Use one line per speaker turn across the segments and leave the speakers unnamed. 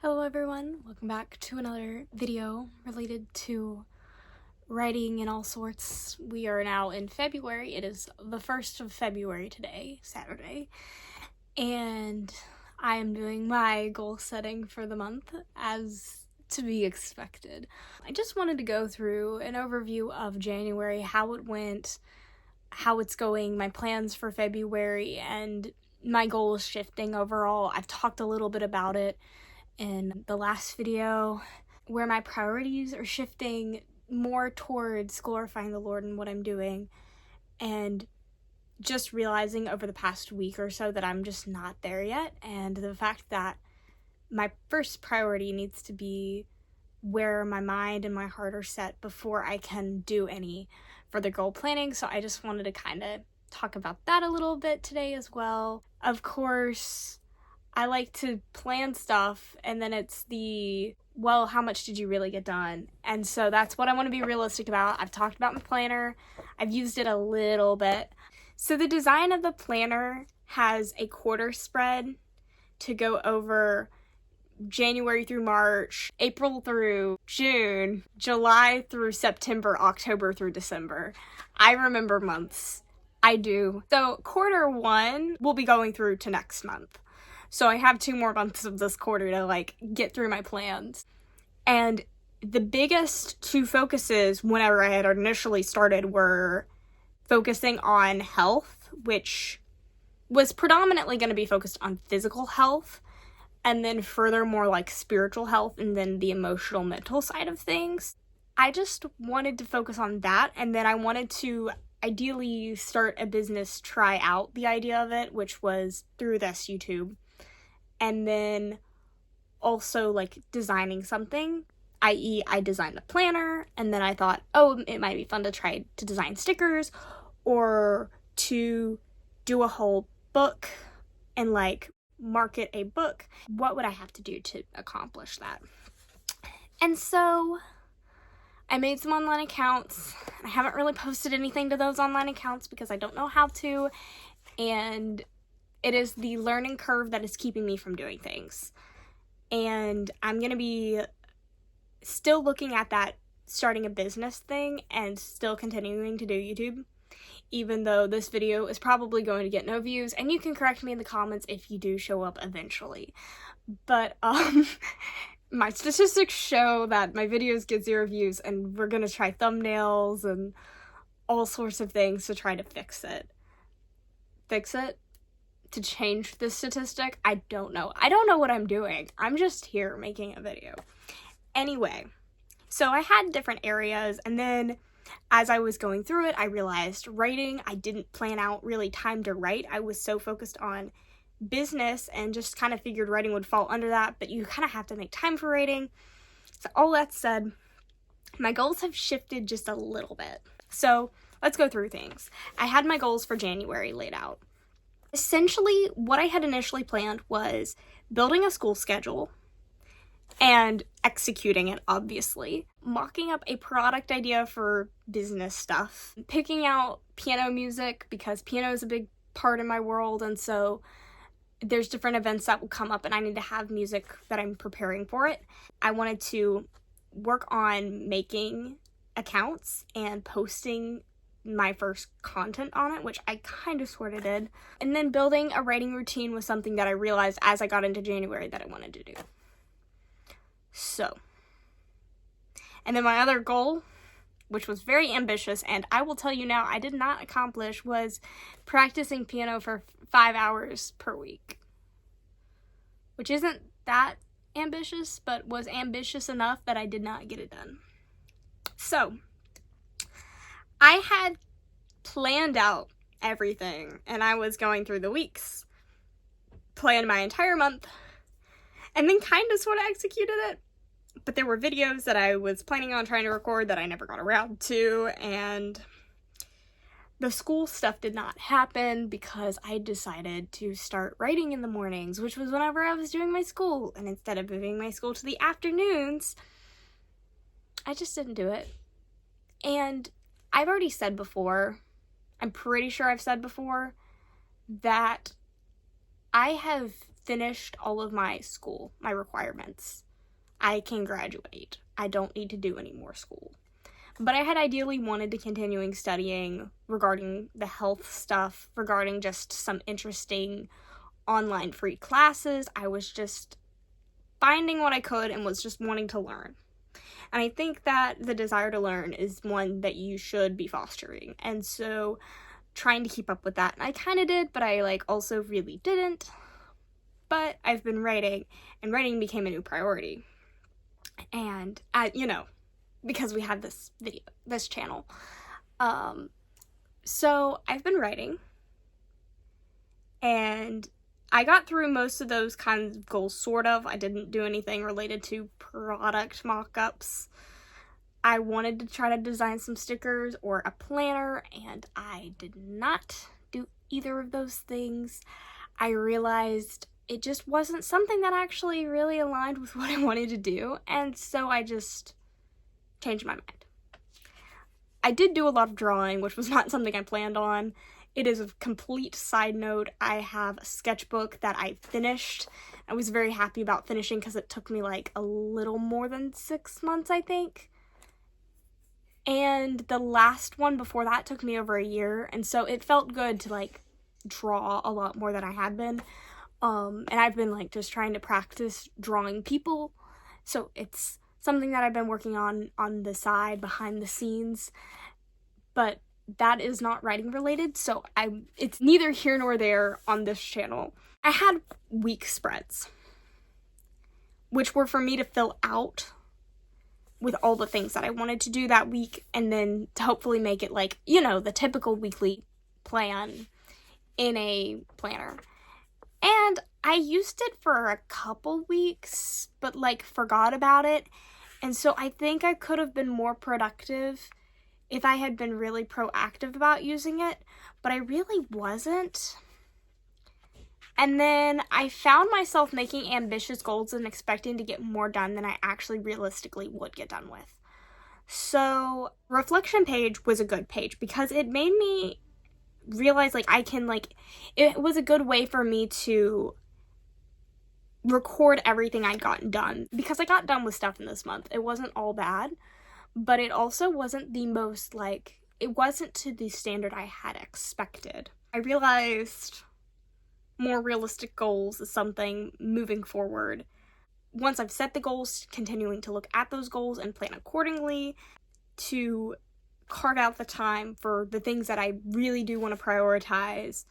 Hello everyone, welcome back to another video related to writing and all sorts. We are now in February. It is the 1st of February today, Saturday, and I am doing my goal setting for the month as to be expected. I just wanted to go through an overview of January, how it went, how it's going, my plans for February, and my goals shifting overall. I've talked a little bit about it in the last video, where my priorities are shifting more towards glorifying the Lord in what I'm doing, and just realizing over the past week or so that I'm just not there yet, and the fact that my first priority needs to be where my mind and my heart are set before I can do any further goal planning. So I just wanted to kind of talk about that a little bit today as well. Of course, I like to plan stuff, and then it's well, how much did you really get done? And so that's what I want to be realistic about. I've talked about my planner. I've used it a little bit. So the design of the planner has a quarter spread to go over January through March, April through June, July through September, October through December. I remember months. I do. So quarter one will be going through to next month. So I have 2 more months of this quarter to get through my plans. And the biggest 2 focuses whenever I had initially started were focusing on health, which was predominantly going to be focused on physical health, and then furthermore spiritual health, and then the emotional, mental side of things. I just wanted to focus on that, and then I wanted to ideally start a business, try out the idea of it, which was through this YouTube. And then also designing something, i.e. I designed a planner, and then I thought, oh, it might be fun to try to design stickers or to do a whole book and market a book. What would I have to do to accomplish that? And so I made some online accounts. I haven't really posted anything to those online accounts because I don't know how to, and it is the learning curve that is keeping me from doing things. And I'm going to be still looking at that starting a business thing and still continuing to do YouTube, even though this video is probably going to get no views. And you can correct me in the comments if you do show up eventually. But my statistics show that my videos get 0 views, and we're going to try thumbnails and all sorts of things to try to fix it. To change the statistic? I don't know. I don't know what I'm doing. I'm just here making a video. Anyway, so I had different areas, and then as I was going through it, I realized writing, I didn't plan out really time to write. I was so focused on business and just kind of figured writing would fall under that, but you kind of have to make time for writing. So all that said, my goals have shifted just a little bit. So let's go through things. I had my goals for January laid out. Essentially, what I had initially planned was building a school schedule and executing it, obviously. Mocking up a product idea for business stuff. Picking out piano music, because piano is a big part of my world, and so there's different events that will come up and I need to have music that I'm preparing for it. I wanted to work on making accounts and posting my first content on it, which I kind of sort of did. And then building a writing routine was something that I realized as I got into January that I wanted to do. So, and then my other goal, which was very ambitious, and I will tell you now I did not accomplish, was practicing piano for 5 hours per week. Which isn't that ambitious, but was ambitious enough that I did not get it done. So, I had planned out everything, and I was going through the weeks, planned my entire month, and then kind of sort of executed it. But there were videos that I was planning on trying to record that I never got around to, and the school stuff did not happen because I decided to start writing in the mornings, which was whenever I was doing my school, and instead of moving my school to the afternoons, I just didn't do it. And I've already said before, I'm pretty sure I've said before, that I have finished all of my school, my requirements. I can graduate. I don't need to do any more school. But I had ideally wanted to continuing studying regarding the health stuff, regarding just some interesting online free classes. I was just finding what I could and was just wanting to learn. And I think that the desire to learn is one that you should be fostering. And so trying to keep up with that. And I kind of did, but I also really didn't. But I've been writing, and writing became a new priority. And because we have this channel. So I've been writing, and I got through most of those kinds of goals, sort of. I didn't do anything related to product mock-ups. I wanted to try to design some stickers or a planner, and I did not do either of those things. I realized it just wasn't something that actually really aligned with what I wanted to do, and so I just changed my mind. I did do a lot of drawing, which was not something I planned on. It is a complete side note. I have a sketchbook that I finished. I was very happy about finishing because it took me a little more than 6 months, I think. And the last one before that took me over a year, and so it felt good to draw a lot more than I had been. And I've been just trying to practice drawing people, so it's something that I've been working on the side, behind the scenes, but that is not writing related, so it's neither here nor there on this channel. I had week spreads, which were for me to fill out with all the things that I wanted to do that week, and then to hopefully make it the typical weekly plan in a planner. And I used it for a couple weeks, but forgot about it. And so I think I could have been more productive if I had been really proactive about using it, but I really wasn't. And then I found myself making ambitious goals and expecting to get more done than I actually realistically would get done with. So reflection page was a good page because it made me realize it was a good way for me to record everything I'd gotten done, because I got done with stuff in this month. It wasn't all bad, but it also wasn't the most it wasn't to the standard I had expected. I realized more realistic goals is something moving forward. Once I've set the goals, continuing to look at those goals and plan accordingly, to carve out the time for the things that I really do want to prioritize.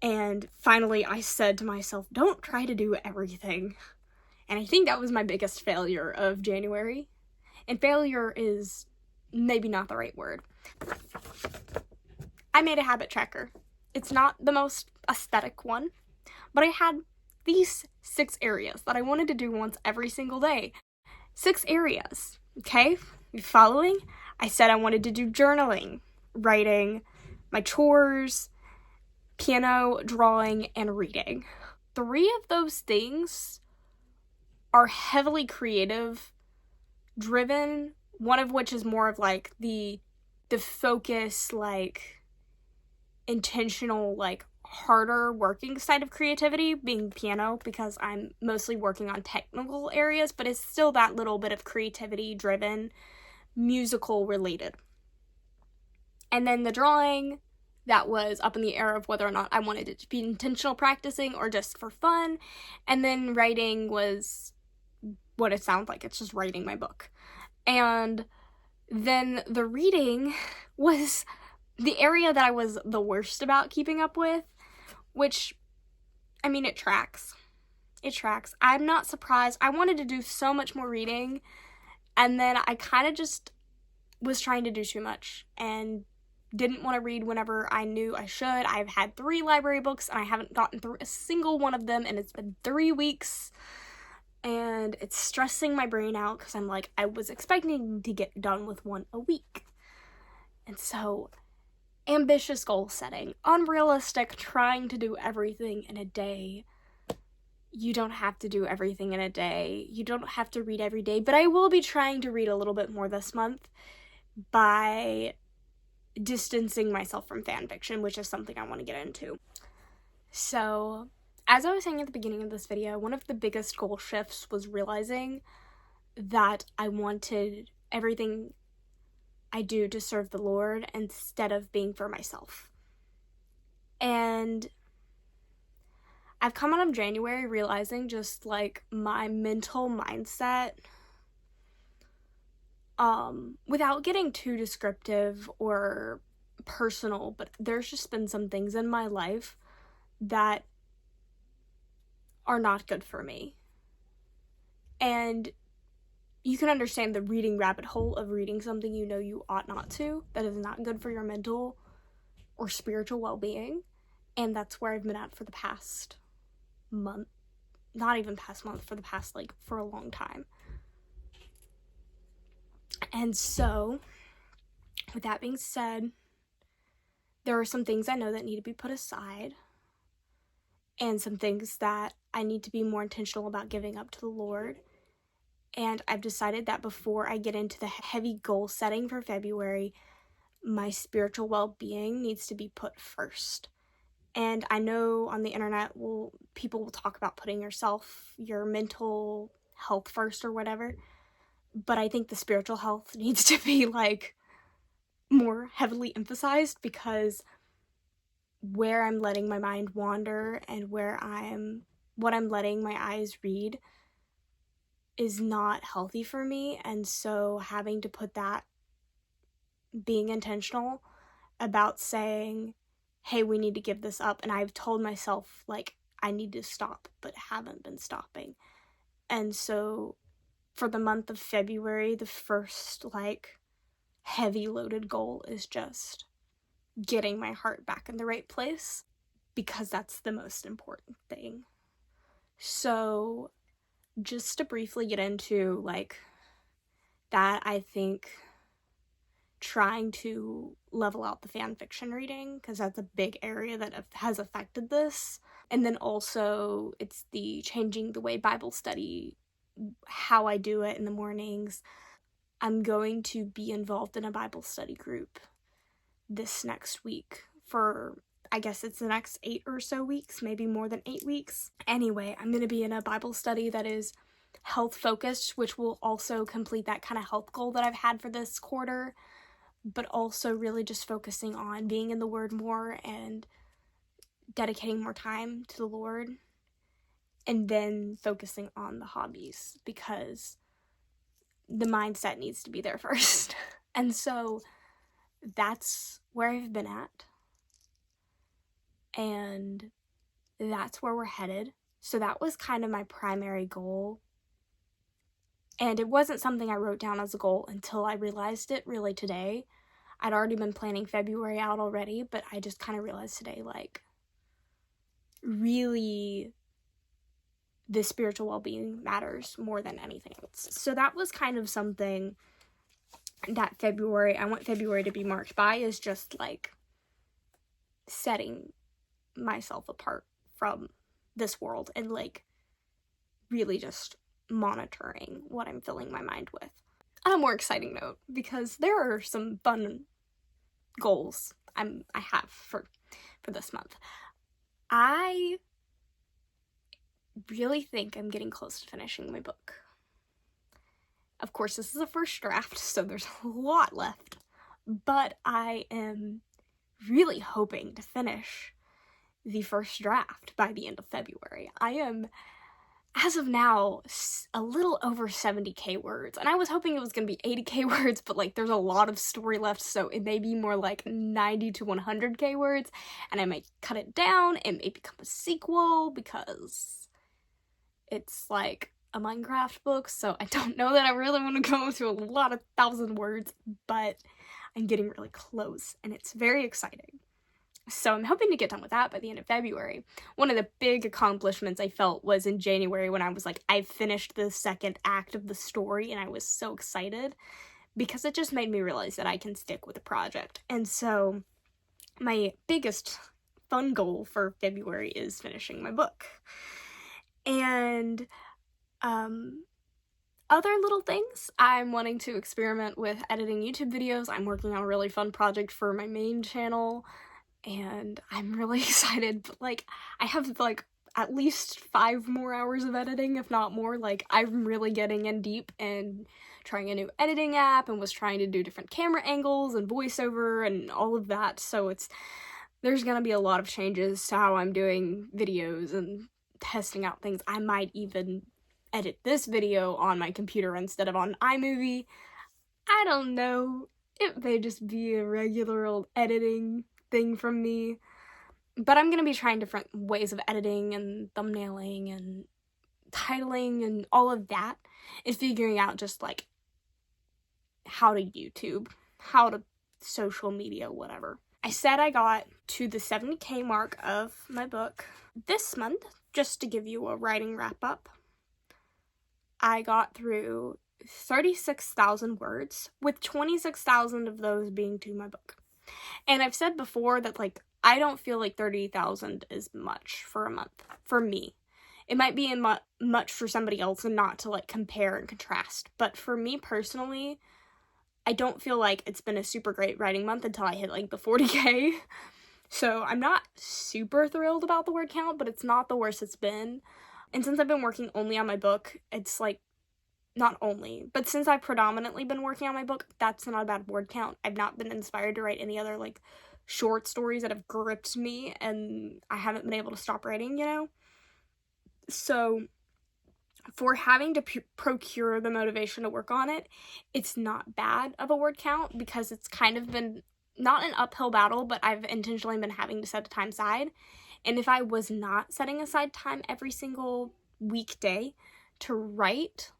And finally, I said to myself, don't try to do everything. And I think that was my biggest failure of January. And failure is maybe not the right word. I made a habit tracker. It's not the most aesthetic one, but I had these 6 areas that I wanted to do once every single day. 6 areas, okay? You following? I said I wanted to do journaling, writing, my chores, piano, drawing, and reading. 3 of those things are heavily creative driven, one of which is more of the focus, intentional, harder working side of creativity, being piano, because I'm mostly working on technical areas, but it's still that little bit of creativity driven, musical related. And then the drawing, that was up in the air of whether or not I wanted it to be intentional practicing or just for fun. And then writing was what it sounds like. It's just writing my book. And then the reading was the area that I was the worst about keeping up with, which, it tracks. It tracks. I'm not surprised. I wanted to do so much more reading, and then I kind of just was trying to do too much and didn't want to read whenever I knew I should. I've had 3 library books, and I haven't gotten through a single one of them, and it's been 3 weeks, and it's stressing my brain out because I was expecting to get done with one a week. And so, ambitious goal setting, unrealistic, trying to do everything in a day. You don't have to do everything in a day. You don't have to read every day, but I will be trying to read a little bit more this month by distancing myself from fan fiction, which is something I want to get into. So, as I was saying at the beginning of this video, one of the biggest goal shifts was realizing that I wanted everything I do to serve the Lord instead of being for myself. And I've come out of January realizing just like my mental mindset, without getting too descriptive or personal, but there's just been some things in my life that are not good for me. And you can understand the reading rabbit hole of reading something you know you ought not to, that is not good for your mental or spiritual well-being. And that's where I've been at for the past month, not even past month, for the past, like, for a long time. And so, with that being said, there are some things I know that need to be put aside, and some things that I need to be more intentional about giving up to the Lord. And I've decided that before I get into the heavy goal setting for February, my spiritual well-being needs to be put first. And I know on the internet, people will talk about putting your mental health first or whatever, but I think the spiritual health needs to be, like, more heavily emphasized, because where I'm letting my mind wander and what I'm letting my eyes read is not healthy for me. And so having to put that, being intentional about saying, hey, we need to give this up. And I've told myself, like, I need to stop, but haven't been stopping. And so for the month of February, the first, like, heavy loaded goal is just getting my heart back in the right place, because that's the most important thing. So just to briefly get into, like, that, I think trying to level out the fan fiction reading, because that's a big area that has affected this. And then also it's the changing the way Bible study, how I do it in the mornings. I'm going to be involved in a Bible study group this next week for, I guess it's the next 8 or so weeks, maybe more than 8 weeks. Anyway, I'm going to be in a Bible study that is health focused, which will also complete that kind of health goal that I've had for this quarter, but also really just focusing on being in the Word more and dedicating more time to the Lord, and then focusing on the hobbies, because the mindset needs to be there first. And so that's where I've been at, and that's where we're headed. So that was kind of my primary goal, and it wasn't something I wrote down as a goal until I realized it really today. I'd already been planning February out already, but I just kind of realized today, like, really the spiritual well-being matters more than anything else. So that was kind of something that I want February to be marked by, is just, like, setting myself apart from this world and, like, really just monitoring what I'm filling my mind with. On a more exciting note, because there are some fun goals I have for this month. I really think I'm getting close to finishing my book. Of course, this is a first draft, so there's a lot left, but I am really hoping to finish the first draft by the end of February. I am, as of now, a little over 70k words, and I was hoping it was going to be 80k words, but, like, there's a lot of story left, so it may be more like 90 to 100k words, and I might cut it down. It may become a sequel, because it's, like, a Minecraft book, so I don't know that I really want to go to a lot of 1,000 words, but I'm getting really close, and it's very exciting. So I'm hoping to get done with that by the end of February. One of the big accomplishments I felt was in January, when I was like, I finished the second act of the story, and I was so excited, because it just made me realize that I can stick with a project. And so my biggest fun goal for February is finishing my book. And other little things, I'm wanting to experiment with editing YouTube videos. I'm working on a really fun project for my main channel, and I'm really excited. But, like, I have, like, at least 5 more hours of editing, if not more. Like, I'm really getting in deep and trying a new editing app and was trying to do different camera angles and voiceover and all of that. So there's gonna be a lot of changes to how I'm doing videos and testing out things. I might even edit this video on my computer instead of on iMovie. I don't know. It may just be a regular old editing thing from me. But I'm gonna be trying different ways of editing and thumbnailing and titling and all of that, and figuring out just like how to YouTube, how to social media, whatever. I said I got to the 70K mark of my book this month, just to give you a writing wrap up. I got through 36,000 words, with 26,000 of those being to my book. And I've said before that, like, I don't feel like 30,000 is much for a month, for me. It might be much for somebody else, and not to, like, compare and contrast. But for me personally, I don't feel like it's been a super great writing month until I hit, like, the 40K. So I'm not super thrilled about the word count, but it's not the worst it's been. And since I've been working only on my book, it's, like, not only, but since I've predominantly been working on my book, that's not a bad word count. I've not been inspired to write any other, like, short stories that have gripped me, and I haven't been able to stop writing, you know? So, for having to procure the motivation to work on it, it's not bad of a word count, because it's kind of been, not an uphill battle, but I've intentionally been having to set a time aside. And if I was not setting aside time every single weekday to write,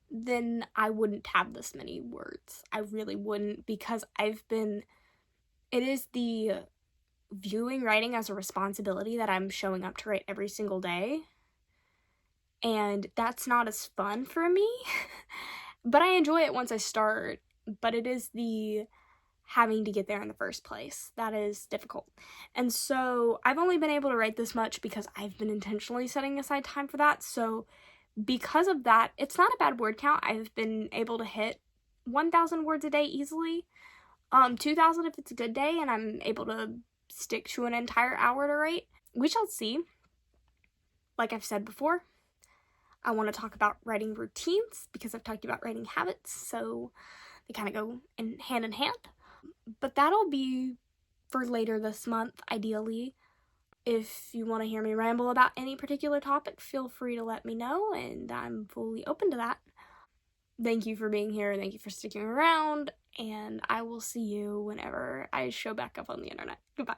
then I wouldn't have this many words. I really wouldn't, because it is the viewing writing as a responsibility that I'm showing up to write every single day. And that's not as fun for me, but I enjoy it once I start. But it is the having to get there in the first place that is difficult. And so I've only been able to write this much because I've been intentionally setting aside time for that. So because of that, it's not a bad word count. I've been able to hit 1,000 words a day easily. 2,000 if it's a good day and I'm able to stick to an entire hour to write. We shall see. Like I've said before, I want to talk about writing routines because I've talked about writing habits, so they kind of go hand in hand. But that'll be for later this month, ideally. If you want to hear me ramble about any particular topic, feel free to let me know, and I'm fully open to that. Thank you for being here, thank you for sticking around, and I will see you whenever I show back up on the internet. Goodbye.